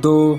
2,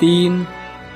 3,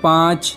5,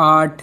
8,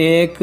1,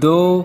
2,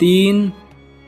3,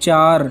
4।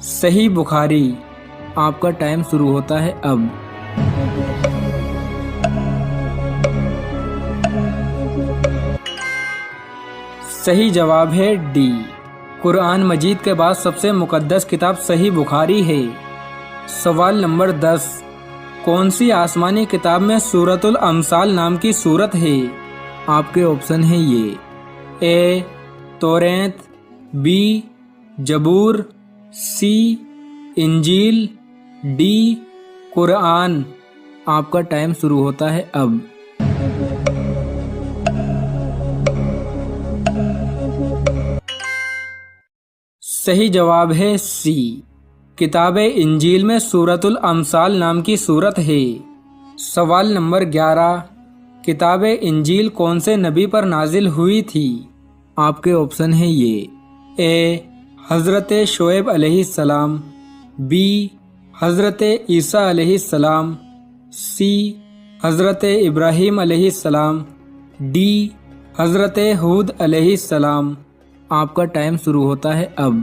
صحیح بخاری۔ آپ کا ٹائم شروع ہوتا ہے اب۔ صحیح جواب ہے ڈی، قرآن مجید کے بعد سب سے مقدس کتاب صحیح بخاری ہے۔ سوال نمبر 10، کون سی آسمانی کتاب میں سورۃ الامثال نام کی سورت ہے؟ آپ کے آپشن ہیں یہ، اے توریت، بی زبور، سی انجیل، ڈی قرآن۔ آپ کا ٹائم شروع ہوتا ہے اب۔ صحیح جواب ہے سی، کتاب انجیل میں سورۃ الامثال نام کی سورت ہے۔ سوال نمبر 11، کتاب انجیل کون سے نبی پر نازل ہوئی تھی؟ آپ کے آپشن ہیں یہ، اے حضرت شعیب علیہ السلام، بی حضرت عیسیٰ علیہ السلام، سی حضرت ابراہیم علیہ السلام، ڈی حضرت ہود علیہ السلام۔ آپ کا ٹائم شروع ہوتا ہے اب۔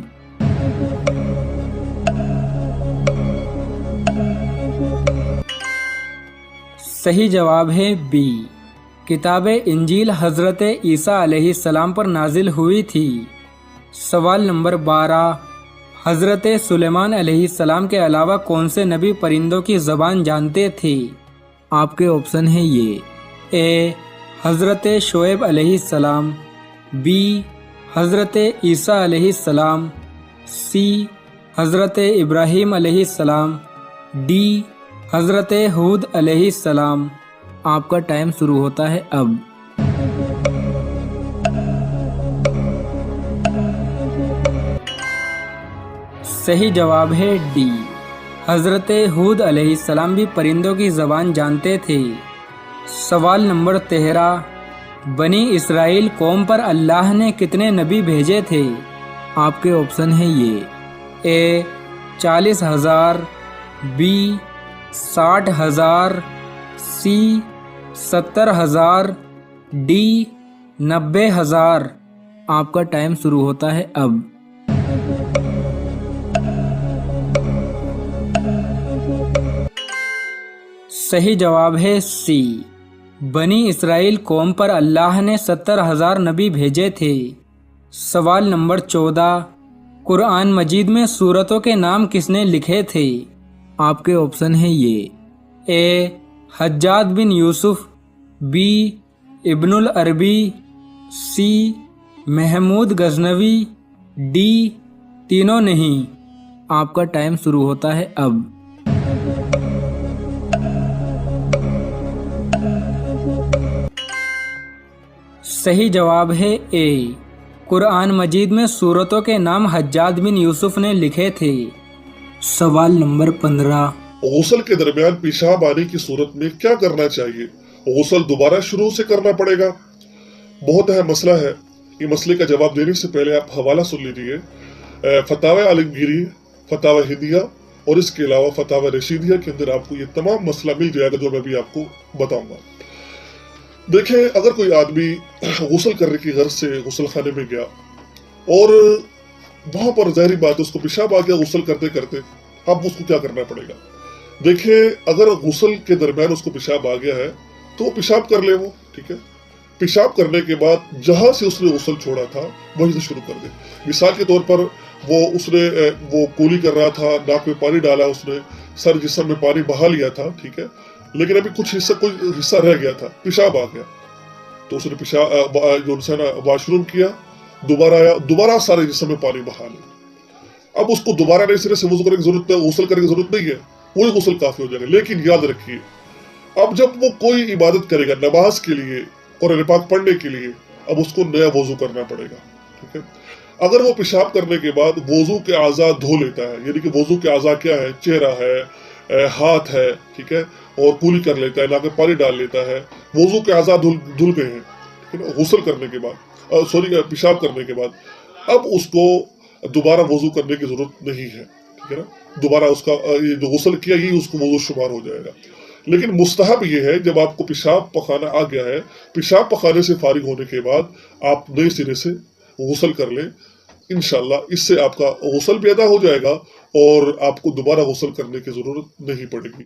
صحیح جواب ہے بی، کتاب انجیل حضرت عیسیٰ علیہ السلام پر نازل ہوئی تھی۔ سوال نمبر 12، حضرت سلیمان علیہ السلام کے علاوہ کون سے نبی پرندوں کی زبان جانتے تھے؟ آپ کے آپشن ہیں یہ، اے حضرت شعیب علیہ السلام، بی حضرت عیسیٰ علیہ السلام، سی حضرت ابراہیم علیہ السلام، ڈی حضرت ہود علیہ السلام۔ آپ کا ٹائم شروع ہوتا ہے اب۔ صحیح جواب ہے ڈی، حضرت ہود علیہ السلام بھی پرندوں کی زبان جانتے تھے۔ سوال نمبر 13، بنی اسرائیل قوم پر اللہ نے کتنے نبی بھیجے تھے؟ آپ کے آپشن ہیں یہ، اے 40,000، بی 60,000، سی 70,000، ڈی 90,000۔ آپ کا ٹائم شروع ہوتا ہے اب۔ صحیح جواب ہے سی، بنی اسرائیل قوم پر اللہ نے 70,000 نبی بھیجے تھے۔ سوال نمبر 14، قرآن مجید میں سورتوں کے نام کس نے لکھے تھے؟ آپ کے آپشن ہیں یہ، اے حجاج بن یوسف، بی ابن العربی، سی محمود غزنوی، ڈی تینوں نہیں۔ آپ کا ٹائم شروع ہوتا ہے اب۔ صحیح جواب ہے اے، قرآن مجید میں سورتوں کے نام حجاج بن یوسف نے لکھے تھے۔ سوال نمبر 15، غسل کے درمیان پیشاب آنے کی صورت میں کیا کرنا چاہیے؟ غسل دوبارہ شروع سے کرنا پڑے گا؟ بہت اہم مسئلہ ہے۔ یہ مسئلے کا جواب دینے سے پہلے آپ حوالہ سن لیجیے، فتاوی عالمگیری، فتاوی ہندیہ اور اس کے علاوہ فتاوی رشیدیہ کے اندر آپ کو یہ تمام مسئلہ مل جائے گا جو میں بھی آپ کو بتاؤں گا۔ دیکھیں، اگر کوئی آدمی غسل کرنے کی غرض سے غسل خانے میں گیا اور وہاں پر ظاہری بات اس کو پیشاب آ گیا غسل کرتے کرتے، اب اس کو کیا کرنا پڑے گا؟ دیکھیں، اگر غسل کے درمیان اس کو پیشاب آ گیا ہے تو وہ پیشاب کر لے، وہ ٹھیک ہے۔ پیشاب کرنے کے بعد جہاں سے اس نے غسل چھوڑا تھا وہیں سے شروع کر دے۔ مثال کے طور پر وہ کولی کر رہا تھا، ناک میں پانی ڈالا، اس نے سر جسم میں پانی بہا لیا تھا، ٹھیک ہے، لیکن ابھی کوئی حصہ رہ گیا تھا، پیشاب آ گیا، تو اس نے پیشاب جو ہے نا واش روم کیا، دوبارہ آیا، دوبارہ سارے جسم میں پانی بہا لیا۔ اب اس کو دوبارہ نئے سرے سے وضو کرنے کی ضرورت ہے، غسل کرنے کی ضرورت نہیں ہے، وہی غسل کافی ہو جائے گا۔ لیکن یاد رکھیے، اب جب وہ کوئی عبادت کرے گا نماز کے لیے، قرآن پاک پڑھنے کے لیے، اب اس کو نیا وضو کرنا پڑے گا، ٹھیک ہے۔ اگر وہ پیشاب کرنے کے بعد وضو کے اعضاء دھو لیتا ہے، یعنی کہ وضو کے اعضاء کیا ہے؟ چہرہ ہے، ہاتھ ہے، ٹھیک ہے، اور کولی کر لیتا ہے، ناک میں پانی ڈال لیتا ہے، وضو کے اعضاء دھل گئے ہیں، ٹھیک ہے نا، غسل کرنے کے بعد، پیشاب کرنے کے بعد، اب اس کو دوبارہ وضو کرنے کی ضرورت نہیں ہے، ٹھیک ہے نا۔ دوبارہ اس کا یہ جو غسل کیا یہ اس کو وضو شمار ہو جائے گا۔ لیکن مستحب یہ ہے، جب آپ کو پیشاب پخانا آ گیا ہے، پیشاب پخانے سے فارغ ہونے کے بعد آپ نئے سرے سے غسل کر لیں، انشاءاللہ اس سے آپ کا غسل بھی ادا ہو جائے گا اور آپ کو دوبارہ غسل کرنے کی ضرورت نہیں پڑے گی۔